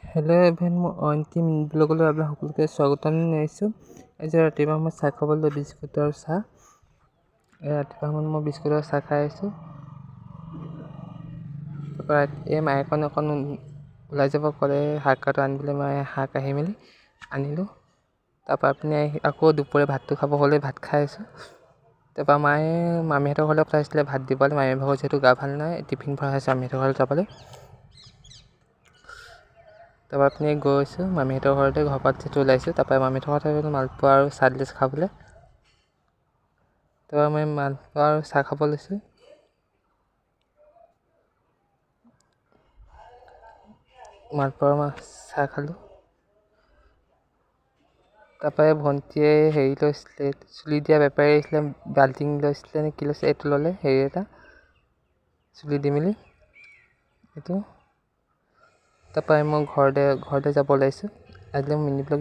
Hello' এভেন মই অইনটি ব্লগলৈ আপোনাক সকলোকে স্বাগতম জনাইছোঁ। আজি ৰাতিপুৱা মই চাহ খাবলৈ বিস্কুটৰ চাহ। ৰাতিপুৱা সময়ত মই বিস্কুটৰ চাহ খাই আছোঁ। তাৰপৰা এই মায়ে অকণ ওলাই যাব ক'লে শাক কাটো আনিবলৈ, মই শাক আহি মেলি আনিলোঁ। তাৰপৰা আপুনি আকৌ দুপৰীয়া ভাতটো খাব হ'লে ভাত খাই আছোঁ। তাৰপৰা মায়ে মামীহঁতৰ ঘৰলৈ পঠাইছিলে ভাত দিবলৈ। মামী ভাগৰ যিহেতু গা ভাল নাই, টিফিন ভৰাই আছে মামীহঁতৰ ঘৰলৈ যাবলৈ। তাৰপৰা আপুনি গৈছোঁ মামীহঁতৰ ঘৰতে, ঘৰৰ পৰা যিহেতু ওলাইছোঁ। তাৰপৰা মামীহঁতৰ ঘৰতে মালপোৱা আৰু চাহ দিলে খাবলৈ। তাৰপৰা মই মালপোৱা আৰু চাহ খাব লৈছোঁ। মালপোৱা চাহ খালোঁ। তাৰপৰা ভণ্টিয়ে হেৰি লৈছিলে, চুলি দিয়া বেপাৰী আহিছিলে, বাল্টিং লৈছিলে নে কি লৈছিলে, এইটো ল'লে হেৰি এটা চুলি দি মেলি এইটো। তাৰপৰা মই ঘৰতে যাব ওলাইছোঁ। আজিলৈ মিনি ব্লগ